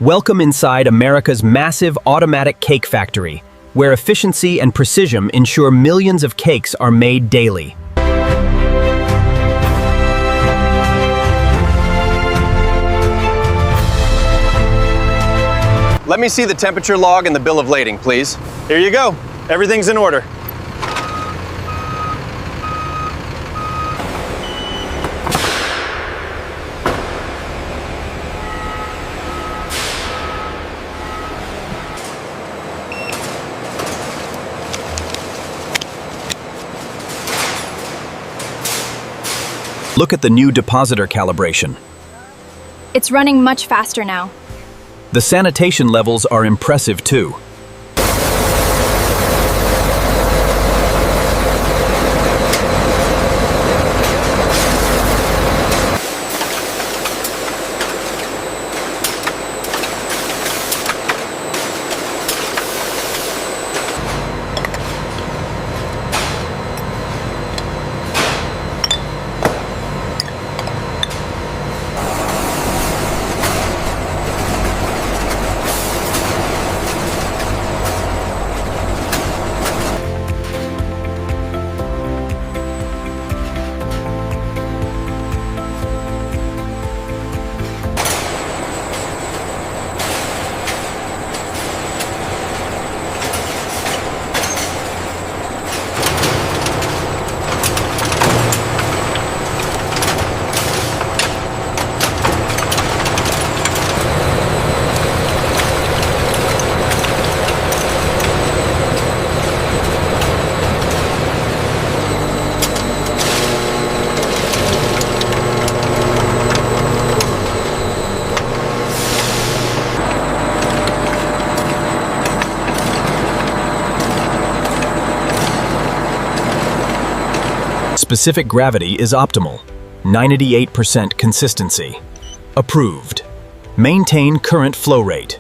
Welcome inside America's massive automatic cake factory, where efficiency and precision ensure millions of cakes are made daily. Let me see the temperature log and the bill of lading, please. Here you go. Everything's in order. Look at the new depositor calibration. It's running much faster now. The sanitation levels are impressive too. Specific gravity is optimal. 98% consistency. Approved. Maintain current flow rate.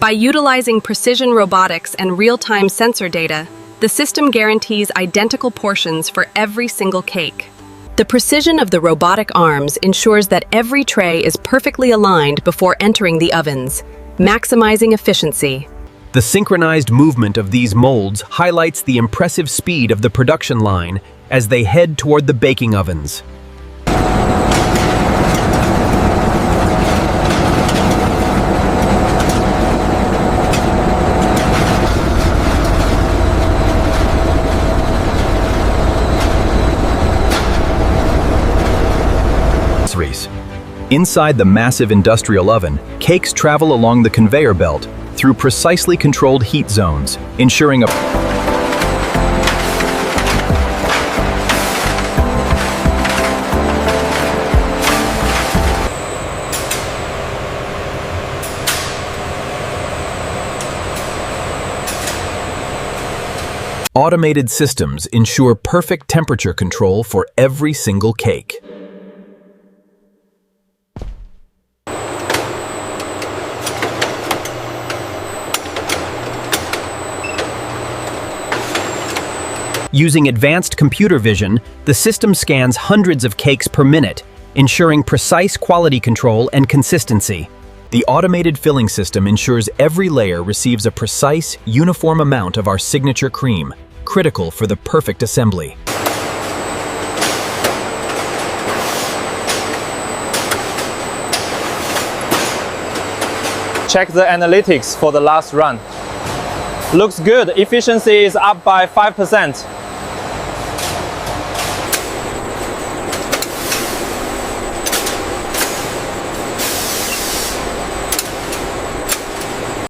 By utilizing precision robotics and real-time sensor data, the system guarantees identical portions for every single cake. The precision of the robotic arms ensures that every tray is perfectly aligned before entering the ovens, maximizing efficiency. The synchronized movement of these molds highlights the impressive speed of the production line as they head toward the baking ovens. Inside the massive industrial oven, cakes travel along the conveyor belt through precisely controlled heat zones, ensuring a automated systems ensure perfect temperature control for every single cake. Using advanced computer vision, the system scans hundreds of cakes per minute, ensuring precise quality control and consistency. The automated filling system ensures every layer receives a precise, uniform amount of our signature cream, critical for the perfect assembly. Check the analytics for the last run. Looks good. Efficiency is up by 5%.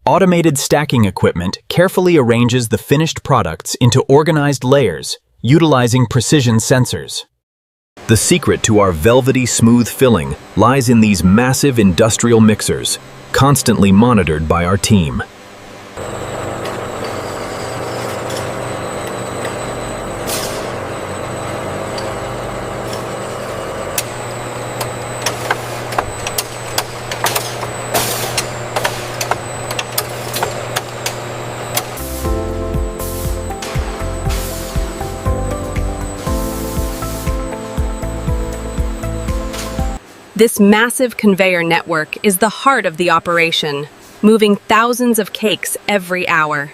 Automated stacking equipment carefully arranges the finished products into organized layers, utilizing precision sensors. The secret to our velvety smooth filling lies in these massive industrial mixers, constantly monitored by our team. This massive conveyor network is the heart of the operation, moving thousands of cakes every hour.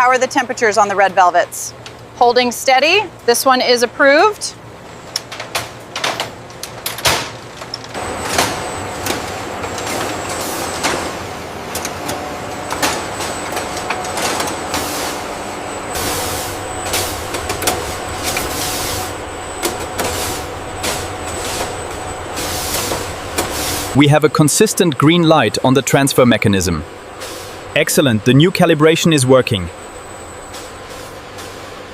How are the temperatures on the red velvets? Holding steady. This one is approved. We have a consistent green light on the transfer mechanism. Excellent, the new calibration is working.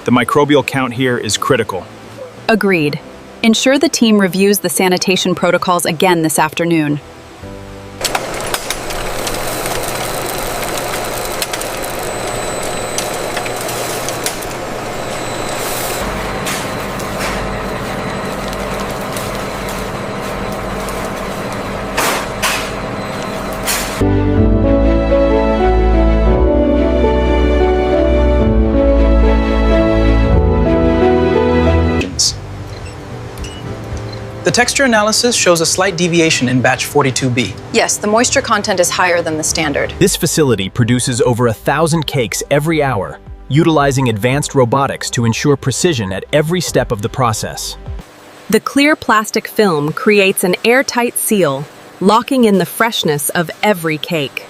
The microbial count here is critical. Agreed. Ensure the team reviews the sanitation protocols again this afternoon. The texture analysis shows a slight deviation in batch 42B. Yes, the moisture content is higher than the standard. This facility produces over 1,000 cakes every hour, utilizing advanced robotics to ensure precision at every step of the process. The clear plastic film creates an airtight seal, locking in the freshness of every cake.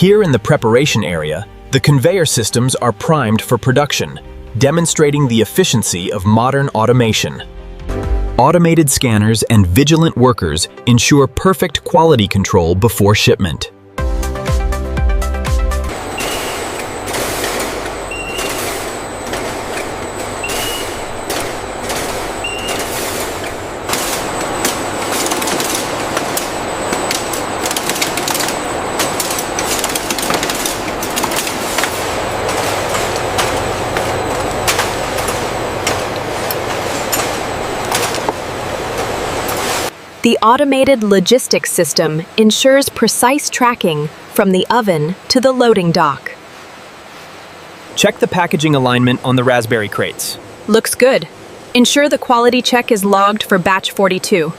Here in the preparation area, the conveyor systems are primed for production, demonstrating the efficiency of modern automation. Automated scanners and vigilant workers ensure perfect quality control before shipment. The automated logistics system ensures precise tracking from the oven to the loading dock. Check the packaging alignment on the raspberry crates. Looks good. Ensure the quality check is logged for batch 42.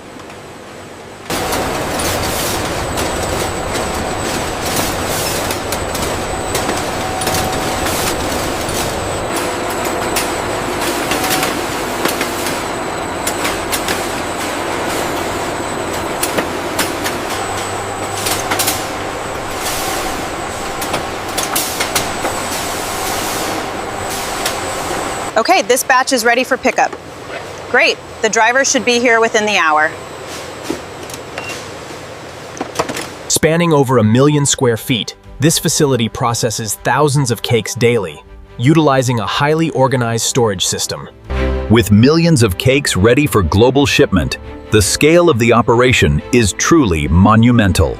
Okay, this batch is ready for pickup. Great, the driver should be here within the hour. Spanning over 1 million square feet, this facility processes thousands of cakes daily, utilizing a highly organized storage system. With millions of cakes ready for global shipment, the scale of the operation is truly monumental.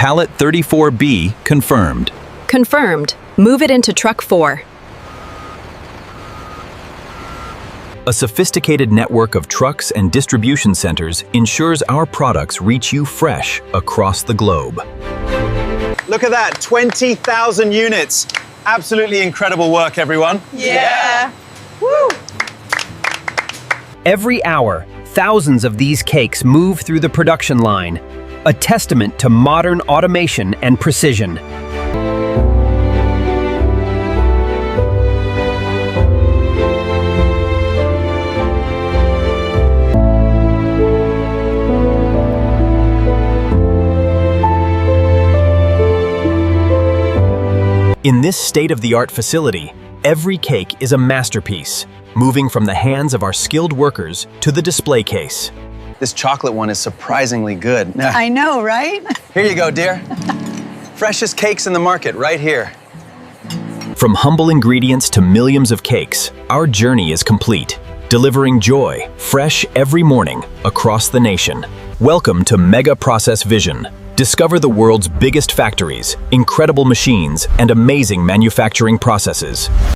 Pallet 34B confirmed. Confirmed. Move it into truck 4. A sophisticated network of trucks and distribution centers ensures our products reach you fresh across the globe. Look at that, 20,000 units. Absolutely incredible work, everyone. Yeah. Woo! Every hour, thousands of these cakes move through the production line, a testament to modern automation and precision. In this state-of-the-art facility, every cake is a masterpiece, moving from the hands of our skilled workers to the display case. This chocolate one is surprisingly good. I know, right? Here you go, dear. Freshest cakes in the market, right here. From humble ingredients to millions of cakes, our journey is complete, delivering joy, fresh every morning, across the nation. Welcome to Mega Process Vision. Discover the world's biggest factories, incredible machines, and amazing manufacturing processes.